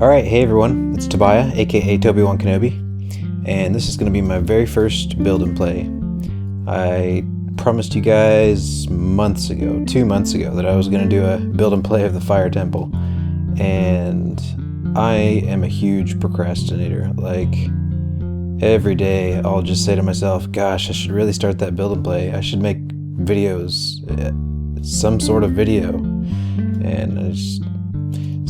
Alright, hey everyone, it's Tobiah, aka Toby1 Kenobi, and this is going to be my very first build and play. I promised you guys 2 months ago, that I was going to do a build and play of the Fire Temple, and I am a huge procrastinator. Like, every day I'll just say to myself, gosh, I should really start that build and play. I should make videos, some sort of video, and I just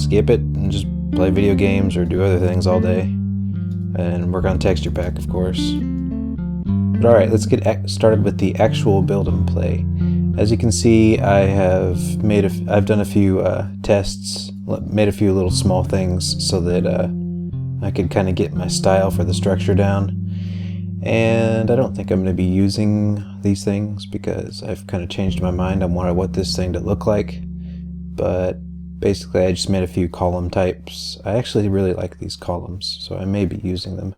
skip it and just play video games or do other things all day and work on texture pack, of course. But alright, let's get started with the actual build and play. As you can see, I've done a few tests, made a few little small things so that I could kind of get my style for the structure down. And I don't think I'm going to be using these things because I've kind of changed my mind on what I want this thing to look like. But basically, I just made a few column types. I actually really like these columns, so I may be using them,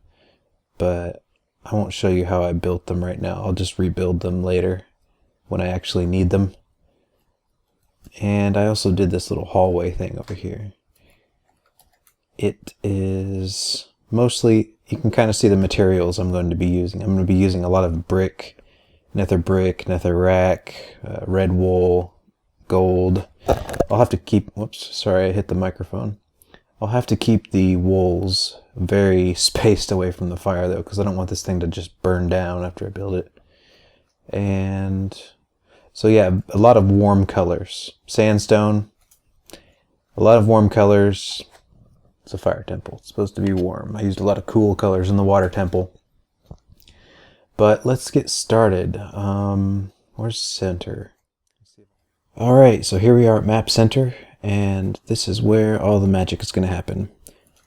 but I won't show you how I built them right now. I'll just rebuild them later when I actually need them. And I also did this little hallway thing over here. It is mostly, you can kind of see the materials I'm going to be using. I'm going to be using a lot of brick, netherrack, red wool, gold. I'll have to keep, whoops, sorry, I hit the microphone. I'll have to keep the wools very spaced away from the fire though, because I don't want this thing to just burn down after I build it. And so yeah, a lot of warm colors. Sandstone, a lot of warm colors. It's a fire temple. It's supposed to be warm. I used a lot of cool colors in the water temple. But let's get started. Where's center? Alright, so here we are at map center, and this is where all the magic is going to happen.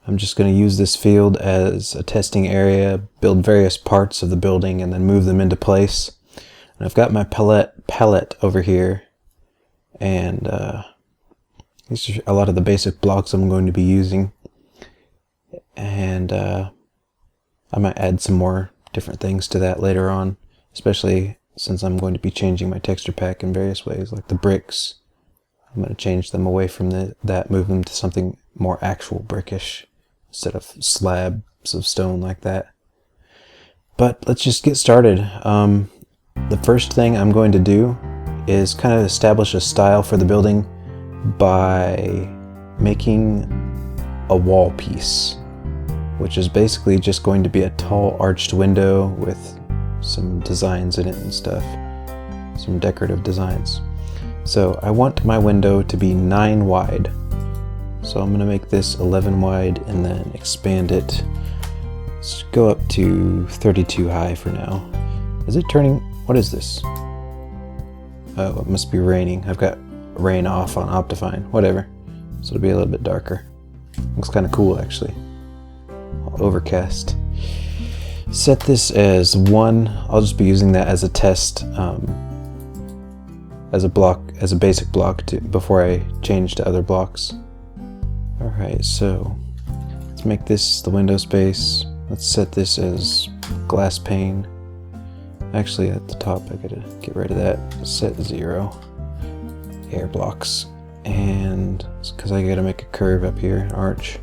I'm just going to use this field as a testing area, build various parts of the building, and then move them into place. And I've got my palette over here, and these are a lot of the basic blocks I'm going to be using. And I might add some more different things to that later on, especially since I'm going to be changing my texture pack in various ways, like the bricks. I'm going to change them away from that, move them to something more actual brickish, instead of slabs of stone like that. But let's just get started. The first thing I'm going to do is kind of establish a style for the building by making a wall piece, which is basically just going to be a tall arched window with some designs in it and stuff, some decorative designs. So I want my window to be 9 wide, so I'm going to make this 11 wide and then expand it. Let's go up to 32 high for now. Is it turning? What is this? Oh, it must be raining. I've got rain off on Optifine, whatever, so it'll be a little bit darker. Looks kind of cool actually. Overcast. Set this as 1. I'll just be using that as a test, as a basic block before I change to other blocks. Alright, so let's make this the window space. Let's set this as glass pane. Actually, at the top I gotta get rid of that. Set 0. Air blocks. And it's because I gotta make a curve up here, an arch.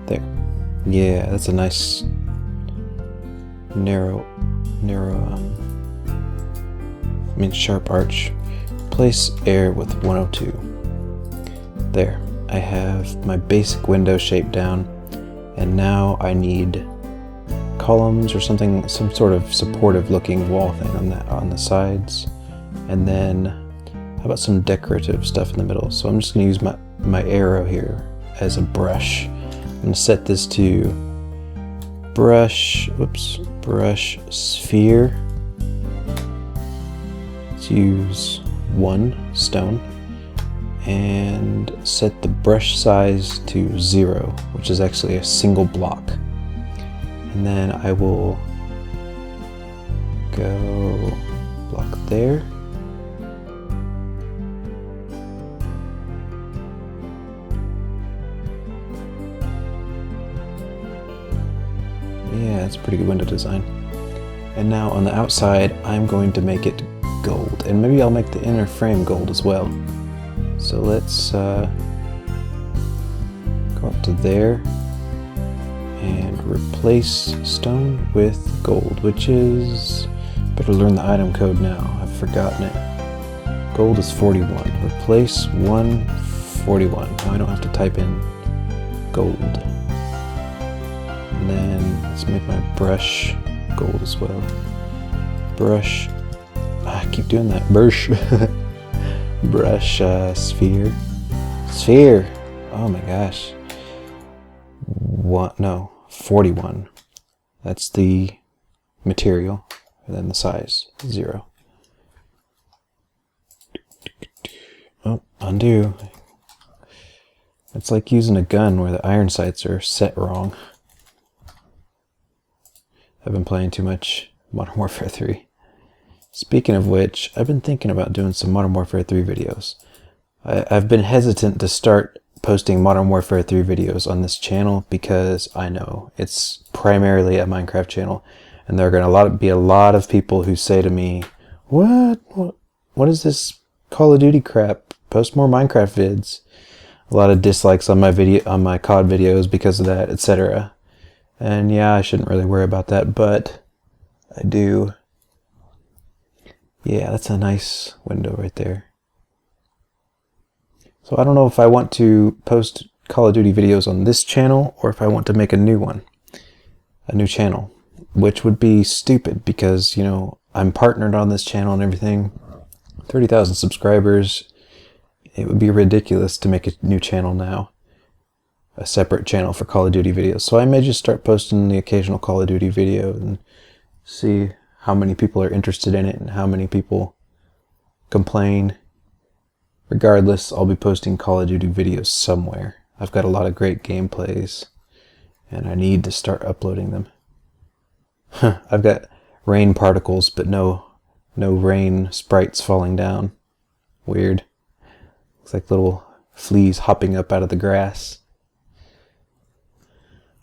There. Yeah, that's a nice sharp arch. Place air with 102. There. I have my basic window shape down, and now I need columns or something, some sort of supportive looking wall thing on the sides, and then how about some decorative stuff in the middle. So I'm just going to use my arrow here as a brush. I'm going to set this to brush sphere. Let's use 1 stone and set the brush size to 0, which is actually a single block. And then I will go block there. Yeah, it's a pretty good window design. And now on the outside, I'm going to make it gold. And maybe I'll make the inner frame gold as well. So let's go up to there and replace stone with gold, which is... better learn the item code now. I've forgotten it. Gold is 41. Replace 141. Now I don't have to type in gold. And then let's make my brush gold as well. Brush. I keep doing that. Brush. Brush sphere. Sphere. Oh my gosh. What? No. 41. That's the material. And then the size. 0. Oh, undo. It's like using a gun where the iron sights are set wrong. I've been playing too much Modern Warfare 3. Speaking of which, I've been thinking about doing some Modern Warfare 3 videos. I've been hesitant to start posting Modern Warfare 3 videos on this channel because I know it's primarily a Minecraft channel, and there are going to be a lot of people who say to me, what is this Call of Duty crap? Post more Minecraft vids. A lot of dislikes on my COD videos because of that, etc. And yeah, I shouldn't really worry about that, but I do. Yeah, that's a nice window right there. So I don't know if I want to post Call of Duty videos on this channel or if I want to make a new one. A new channel. Which would be stupid because, you know, I'm partnered on this channel and everything. 30,000 subscribers. It would be ridiculous to make a new channel now. A separate channel for Call of Duty videos. So I may just start posting the occasional Call of Duty video and see how many people are interested in it and how many people complain. Regardless, I'll be posting Call of Duty videos somewhere. I've got a lot of great gameplays and I need to start uploading them. I've got rain particles, but no rain sprites falling down. Weird. Looks like little fleas hopping up out of the grass.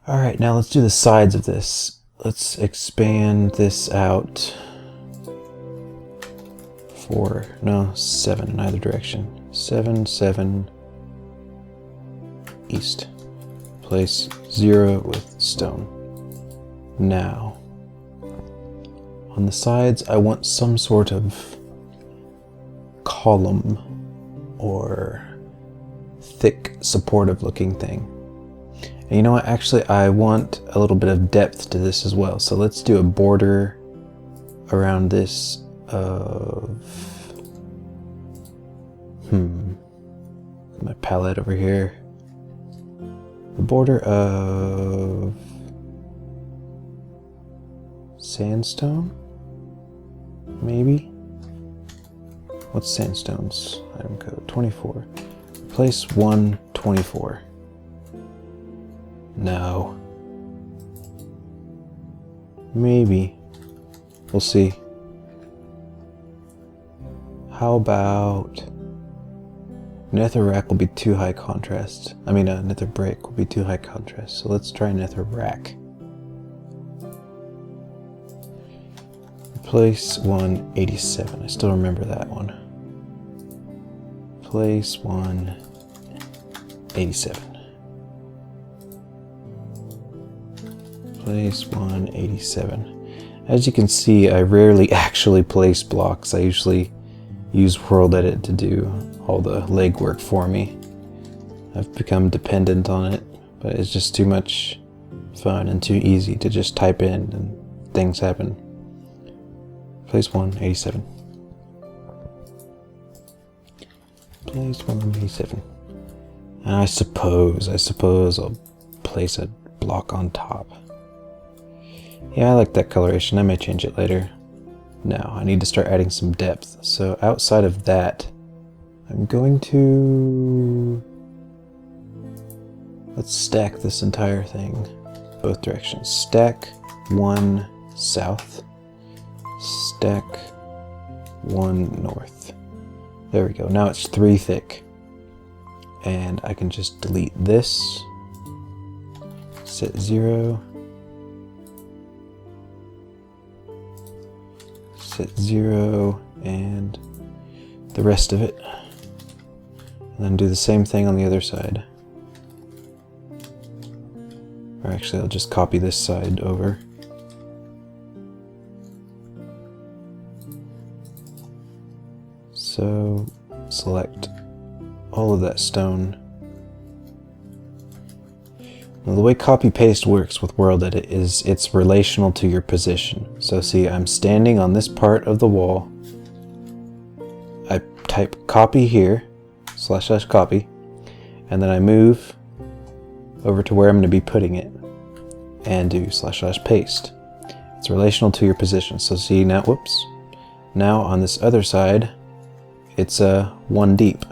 Alright, now let's do the sides of this. Let's expand this out. 7 in either direction. 7 east. Place 0 with stone. Now, on the sides, I want some sort of column or thick, supportive looking thing. And you know what? Actually, I want a little bit of depth to this as well. So let's do a border around this of... my palette over here. The border of... sandstone? Maybe? What's sandstone's item code? 24. Place 124. No. Maybe. We'll see. How about... netherrack will be too high contrast. I mean, nether brick will be too high contrast. So let's try netherrack. Place 187. I still remember that one. Place 187. Place 187. As you can see, I rarely actually place blocks. I usually use World Edit to do all the legwork for me. I've become dependent on it, but it's just too much fun and too easy to just type in and things happen. Place 187. Place 187. And I suppose I'll place a block on top. Yeah, I like that coloration. I may change it later. Now, I need to start adding some depth. So outside of that, I'm going to... let's stack this entire thing. Both directions. Stack 1 south. Stack 1 north. There we go. Now it's 3 thick. And I can just delete this. Set 0. set 0 and the rest of it. And then do the same thing on the other side. Or actually, I'll just copy this side over. So select all of that stone. Now, the way copy paste works with World Edit is it's relational to your position. So see, I'm standing on this part of the wall. I type copy here, / copy, and then I move over to where I'm going to be putting it and do / paste. It's relational to your position. So see now, whoops. Now on this other side, it's 1 deep.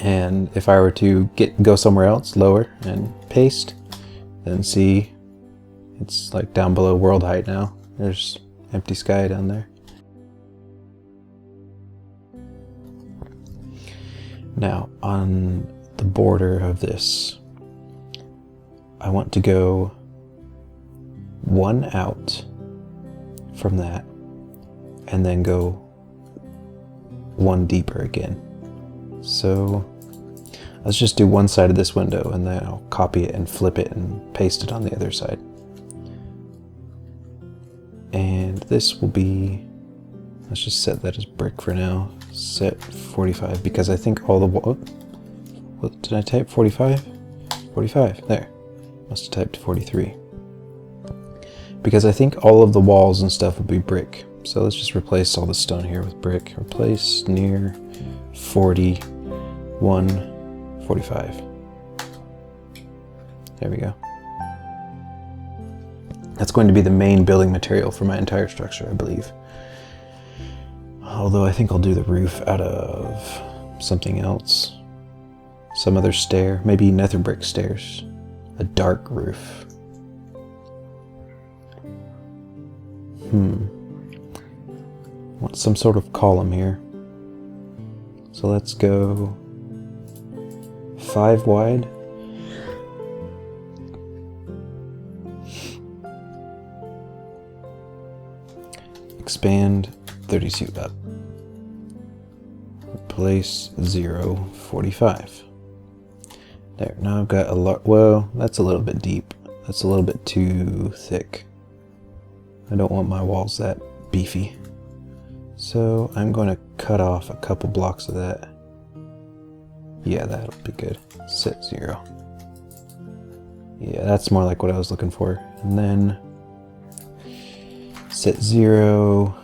And if I were to go somewhere else, lower, and paste, then see it's like down below world height now. There's empty sky down there. Now on the border of this, I want to go 1 out from that and then go 1 deeper again. So let's just do one side of this window and then I'll copy it and flip it and paste it on the other side. And this will be, let's just set that as brick for now. Set 45 because I think all the what did I type? 45? 45, there. Must have typed 43. Because I think all of the walls and stuff will be brick. So let's just replace all the stone here with brick. Replace near 41, 45. There we go. That's going to be the main building material for my entire structure, I believe. Although I think I'll do the roof out of something else. Some other stair, maybe nether brick stairs. A dark roof. Want some sort of column here. So let's go 5 wide. Expand 32 up. Replace 0, 45. There, now I've got a lot. Well, that's a little bit deep. That's a little bit too thick. I don't want my walls that beefy. So I'm going to cut off a couple blocks of that. Yeah, that'll be good. Set 0. Yeah, that's more like what I was looking for. And then set 0.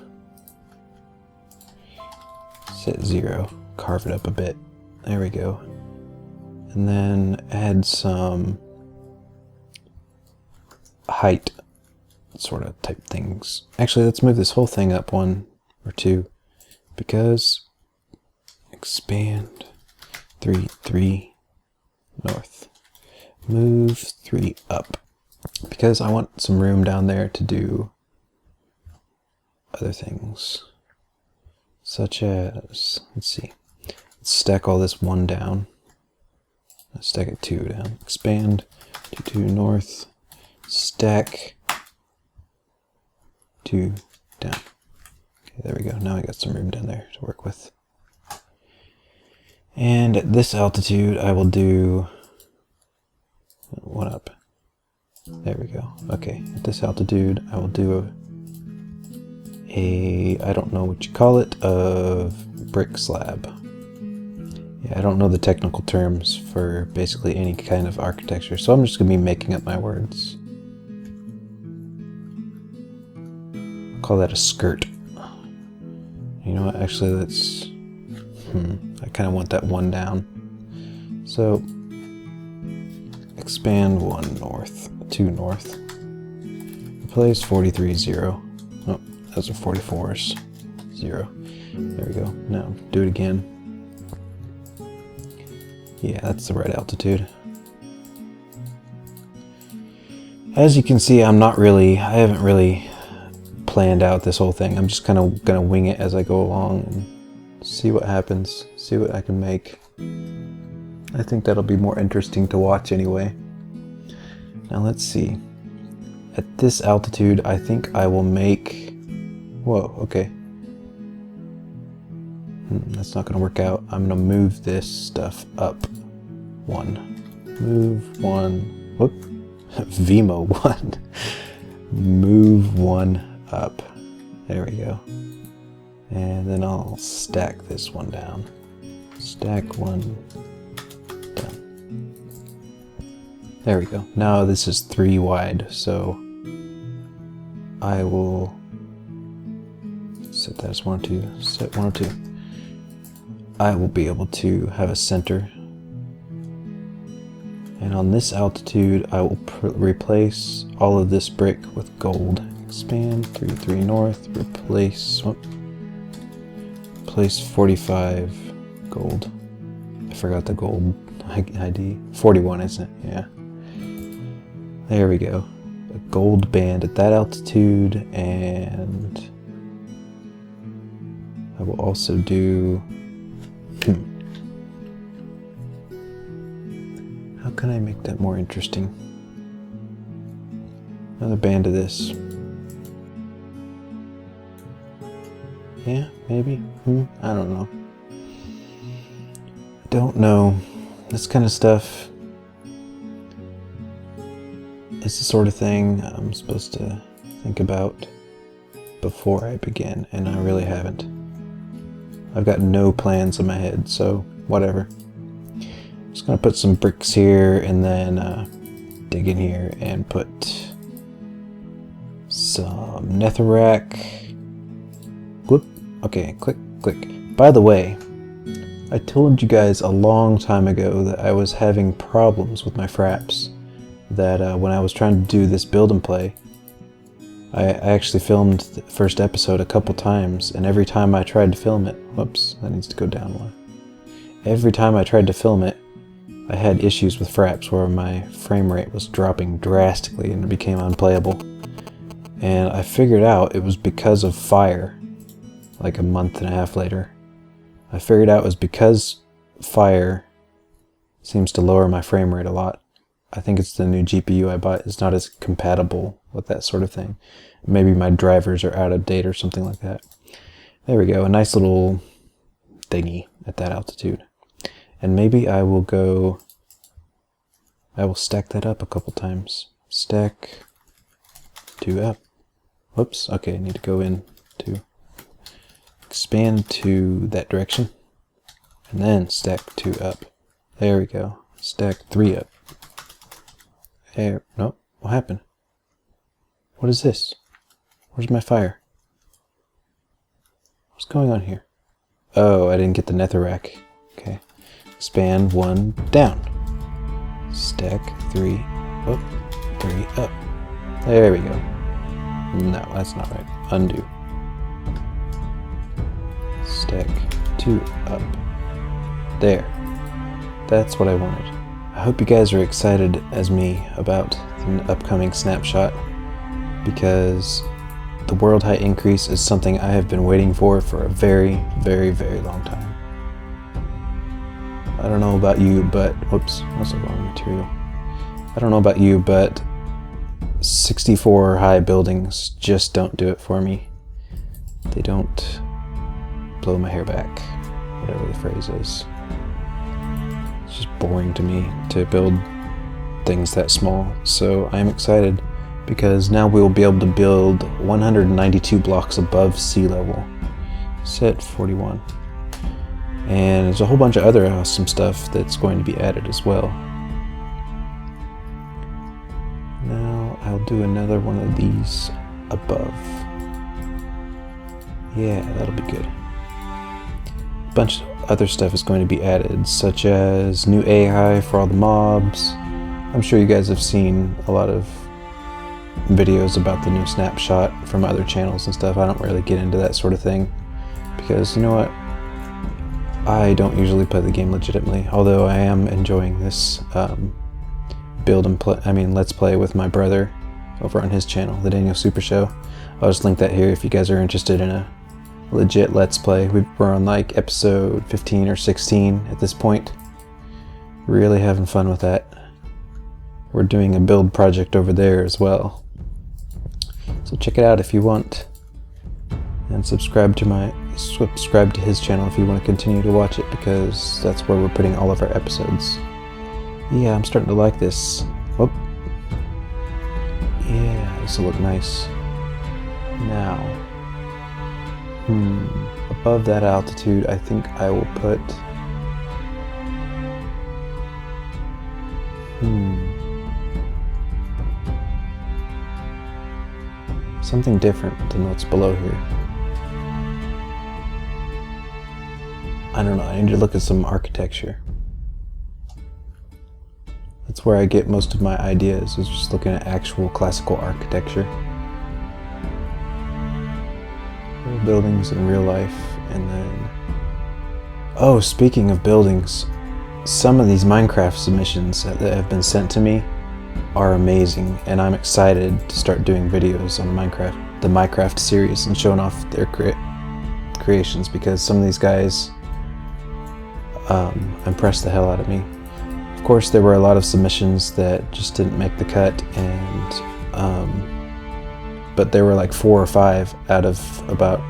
Set 0. Carve it up a bit. There we go. And then add some height sort of type things. Actually, let's move this whole thing up 1 or 2 because expand 3 north. Move 3 up because I want some room down there to do other things. Such as, let's see, let's stack all this 1 down. Let's stack it 2 down. Expand 2 north. Stack 2 down. Okay, there we go. Now I got some room down there to work with. And at this altitude, I will do 1 up. There we go. Okay, at this altitude, I will do a I don't know what you call it, of brick slab. Yeah, I don't know the technical terms for basically any kind of architecture, so I'm just going to be making up my words. I'll call that a skirt. You know what, actually that's... I kind of want that 1 down. So, expand 1 north, 2 north. Replace 43, 0. Oh, those are 44s. 0. There we go. Now, do it again. Yeah, that's the right altitude. As you can see, I haven't really planned out this whole thing. I'm just kind of gonna wing it as I go along and see what happens, see what I can make. I think that'll be more interesting to watch anyway. Now let's see. at this altitude, I think I will make... Whoa, okay. That's not going to work out. I'm going to move this stuff up 1. Move 1. Whoop. Vimo 1. Move 1 up. There we go. And then I'll stack this one down. Stack 1. Done. There we go. Now this is 3 wide, so I will set that as 102. Set 102. I will be able to have a center. And on this altitude, I will replace all of this brick with gold. Expand 3 north, replace 45 gold. I forgot the gold ID. 41, isn't it? Yeah. There we go. A gold band at that altitude, and I will also do... How can I make that more interesting? Another band of this. Yeah, maybe? I don't know. I don't know. This kind of stuff is the sort of thing I'm supposed to think about before I begin, and I really haven't. I've got no plans in my head, so whatever. I'm just gonna put some bricks here and then dig in here and put some netherrack. Whoop. Okay, click, click. By the way, I told you guys a long time ago that I was having problems with my fraps. That when I was trying to do this build and play, I actually filmed the first episode a couple times, and every time I tried to film it, whoops, that needs to go down one. Every time I tried to film it, I had issues with fraps where my frame rate was dropping drastically and it became unplayable. And I figured out it was because of fire, like a month and a half later. I figured out it was because fire seems to lower my frame rate a lot. I think it's the new GPU I bought. It's not as compatible with that sort of thing. Maybe my drivers are out of date or something like that. There we go, a nice little thingy at that altitude. And maybe I will stack that up a couple times. Stack 2 up. Whoops, okay, I need to go in to expand to that direction. And then stack 2 up. There we go. Stack 3 up. There, nope, what happened? What is this? Where's my fire? What's going on here? Oh, I didn't get the netherrack. Okay. Expand 1 down. Stack 3 up. 3 up. There we go. No, that's not right. Undo. Stack 2 up. There. That's what I wanted. I hope you guys are excited as me about the upcoming snapshot, because the world height increase is something I have been waiting for a very, very, very long time. I don't know about you, but whoops, that's the wrong material. I don't know about you, but 64 high buildings just don't do it for me. They don't blow my hair back, whatever the phrase is. It's just boring to me to build things that small, so I'm excited because now we will be able to build 192 blocks above sea level. Set 41. And there's a whole bunch of other awesome stuff that's going to be added as well. Now I'll do another one of these above. Yeah, that'll be good. A bunch of other stuff is going to be added, such as new AI for all the mobs. I'm sure you guys have seen a lot of videos about the new snapshot from other channels and stuff. I don't really get into that sort of thing because, you know what, I don't usually play the game legitimately, although I am enjoying this build and play, let's play with my brother over on his channel, the Daniel Super Show. I'll just link that here if you guys are interested in a legit let's play. We're on like episode 15 or 16 at this point. Really having fun with that. We're doing a build project over there as well. So check it out if you want. And subscribe to his channel if you want to continue to watch it, because that's where we're putting all of our episodes. Yeah, I'm starting to like this. Oh. Yeah, this will look nice. Now, above that altitude, I think I will put something different than what's below here. I don't know, I need to look at some architecture. That's where I get most of my ideas, is just looking at actual classical architecture. Real buildings in real life, and then... Oh, speaking of buildings, some of these Minecraft submissions that have been sent to me are amazing, and I'm excited to start doing videos on the Minecraft series and showing off their creations, because some of these guys impressed the hell out of me. Of course, there were a lot of submissions that just didn't make the cut, and but there were like 4 or 5 out of about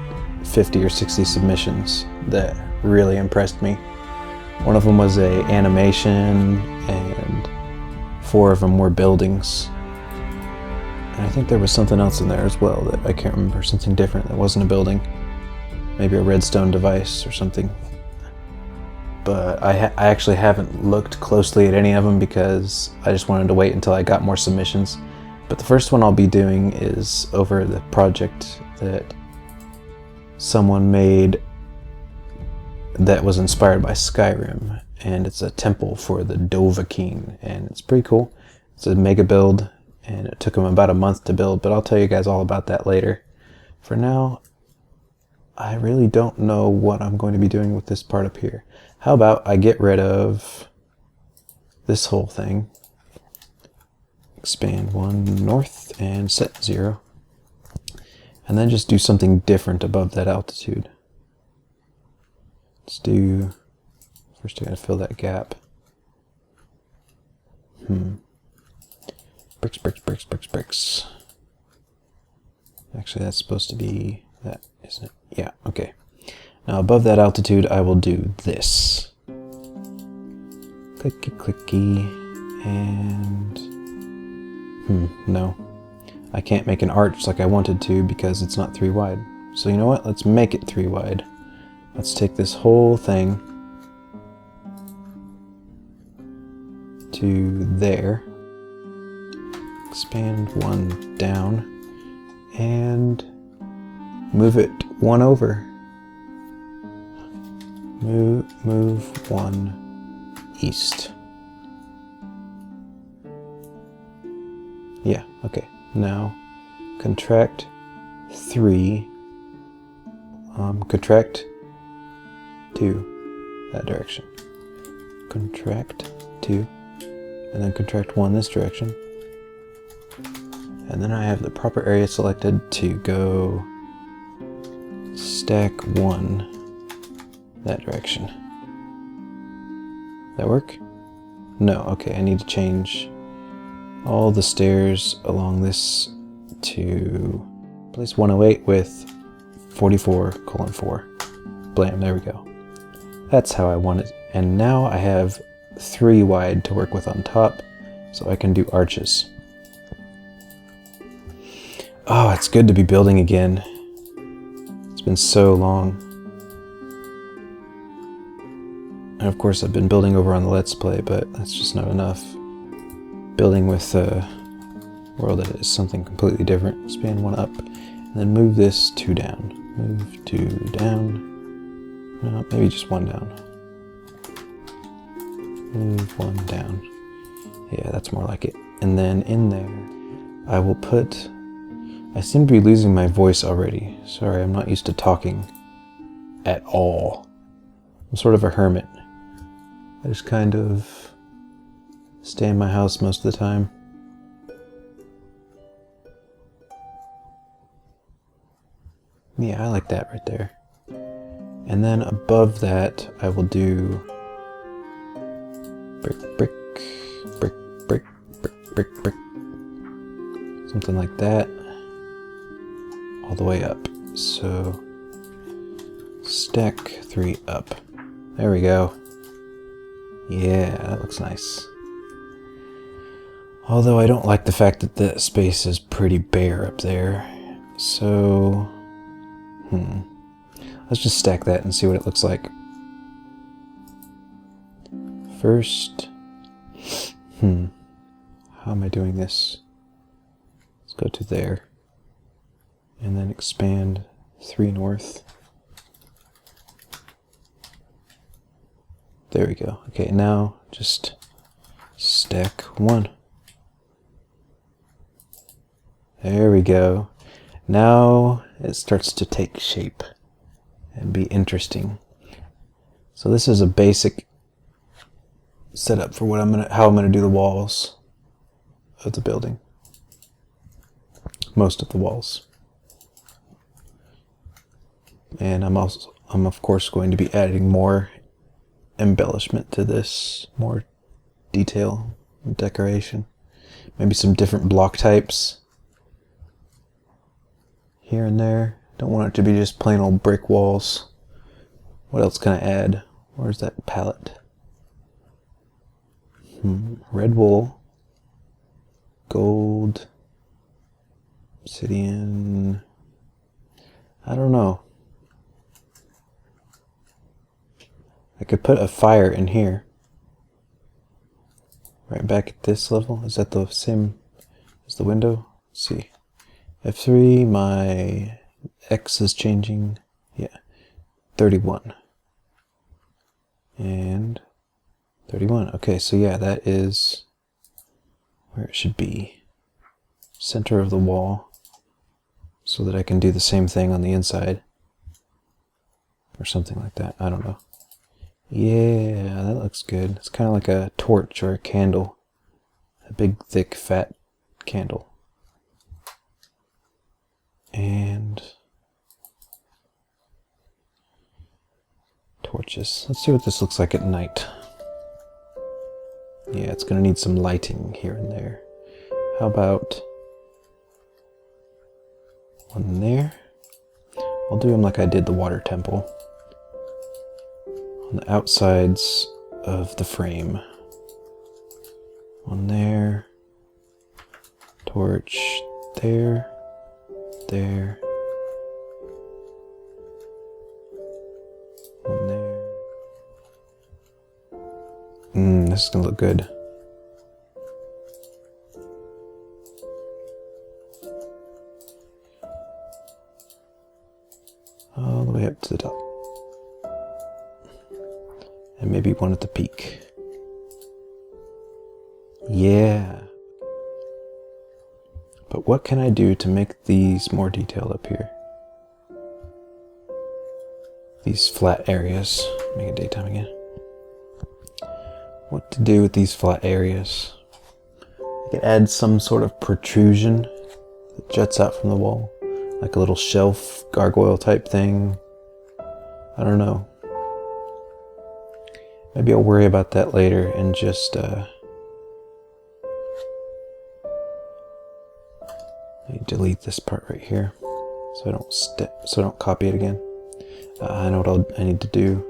50 or 60 submissions that really impressed me. One of them was a animation, and 4 of them were buildings. And I think there was something else in there as well that I can't remember, something different that wasn't a building. Maybe a redstone device or something. But I actually haven't looked closely at any of them because I just wanted to wait until I got more submissions. But the first one I'll be doing is over the project that someone made that was inspired by Skyrim, and it's a temple for the Dovahkiin, and it's pretty cool. It's a mega build, and it took him about a month to build, but I'll tell you guys all about that later. For now, I really don't know what I'm going to be doing with this part up here. How about I get rid of this whole thing, expand 1 north and set 0, and then just do something different above that altitude. Let's do, first I gotta fill that gap. Bricks, bricks, bricks, bricks, bricks. Actually, that's supposed to be that, isn't it? Yeah, okay. Now above that altitude, I will do this. Clicky, clicky, and... no. I can't make an arch like I wanted to because it's not 3 wide. So you know what? Let's make it 3 wide. Let's take this whole thing to there. Expand 1 down and move it 1 over. Move 1 east. Yeah, okay. Now contract 3. Contract 2 that direction. Contract 2, and then contract 1 this direction. And then I have the proper area selected to go stack 1 that direction. That work? No, okay, I need to change all the stairs along this to place 108 with 44:4. Blam, there we go. That's how I want it. And now I have 3 wide to work with on top, so I can do arches. Oh, it's good to be building again. It's been so long. And of course I've been building over on the Let's Play, but that's just not enough. Building with a world that is something completely different. Span 1 up, and then move this 2 down. Move 2 down. No, maybe just 1 down. Move 1 down. Yeah, that's more like it. And then in there, I will put... I seem to be losing my voice already. Sorry, I'm not used to talking at all. I'm sort of a hermit. I just kind of stay in my house most of the time. Yeah, I like that right there. And then above that, I will do brick, brick, brick, brick, brick, brick, brick. Something like that. all the way up. So stack 3 up. There we go. Yeah, that looks nice. Although I don't like the fact that the space is pretty bare up there. So, let's just stack that and see what it looks like. First, how am I doing this? Let's go to there. And then expand 3 north. There we go. Okay, now just stack 1. There we go. Now it starts to take shape and be interesting. So this is a basic setup for what how I'm gonna do the walls of the building. Most of the walls. And I'm of course going to be adding more embellishment to this, more detail and decoration. Maybe some different block types here and there. Don't want it to be just plain old brick walls. What else can I add? Where's that palette? Red wool, gold, obsidian. I don't know. I could put a fire in here. Right back at this level. Is that the same as the window? Let's see. F3, my X is changing. Yeah. 31. And 31. Okay, so yeah, that is where it should be. Center of the wall. So that I can do the same thing on the inside. Or something like that. I don't know. Yeah, that looks good. It's kind of like a torch or a candle. A big, thick, fat candle. And torches. Let's see what this looks like at night. Yeah, it's going to need some lighting here and there. How about one there? I'll do them like I did the water temple. On the outsides of the frame. One there. Torch there. There. One there. This is gonna look good. All the way up to the top. And maybe one at the peak. Yeah. But what can I do to make these more detailed up here? These flat areas. Make it daytime again. What to do with these flat areas? I could add some sort of protrusion that juts out from the wall. Like a little shelf, gargoyle type thing. I don't know. Maybe I'll worry about that later and just delete this part right here, so I don't copy it again. I know what I need to do.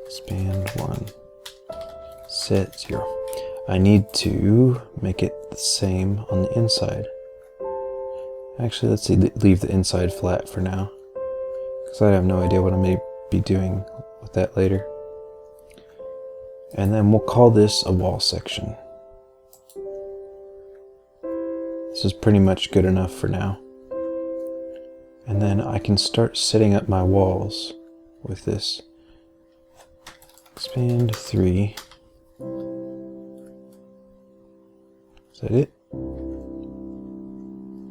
Expand 1, set 0. I need to make it the same on the inside. Actually, let's see, leave the inside flat for now, because I have no idea what I may be doing with that later. And then we'll call this a wall section. This is pretty much good enough for now. And then I can start setting up my walls with this. Expand 3. Is that it?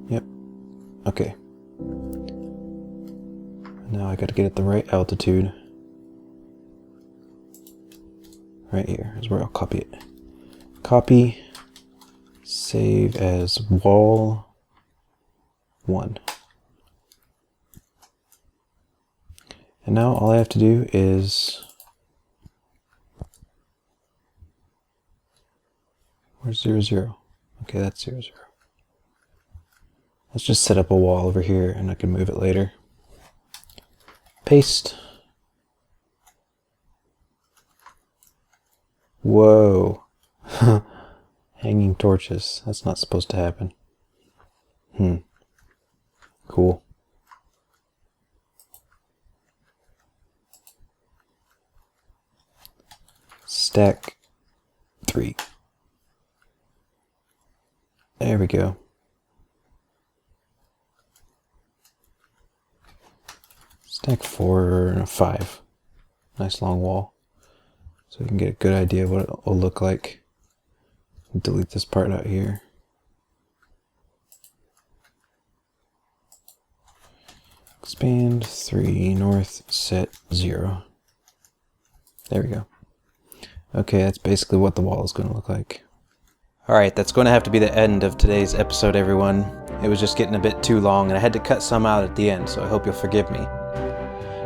Yep. Okay. Now I gotta get at the right altitude. Right here is where I'll copy it. Copy. Save as wall 1. And now all I have to do is... Where's 0, 0? Okay, that's 0, 0. Let's just set up a wall over here and I can move it later. Paste. Whoa. Hanging torches. That's not supposed to happen. Cool. Stack 3. There we go. Stack 4 and 5. Nice long wall. So we can get a good idea of what it will look like. Delete this part out here. Expand 3 north, set 0. There we go. Okay, that's basically what the wall is going to look like. Alright, that's going to have to be the end of today's episode, everyone. It was just getting a bit too long, and I had to cut some out at the end, so I hope you'll forgive me.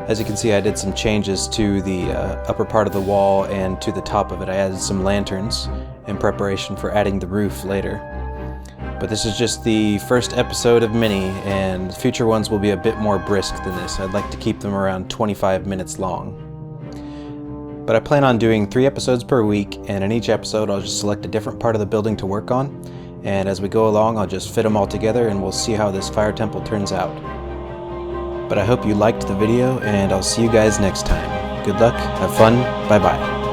As you can see, I did some changes to the upper part of the wall and to the top of it. I added some lanterns in preparation for adding the roof later. But this is just the first episode of many, and future ones will be a bit more brisk than this. I'd like to keep them around 25 minutes long. But I plan on doing 3 episodes per week, and in each episode I'll just select a different part of the building to work on, and as we go along I'll just fit them all together and we'll see how this fire temple turns out. But I hope you liked the video, and I'll see you guys next time. Good luck, have fun, bye bye.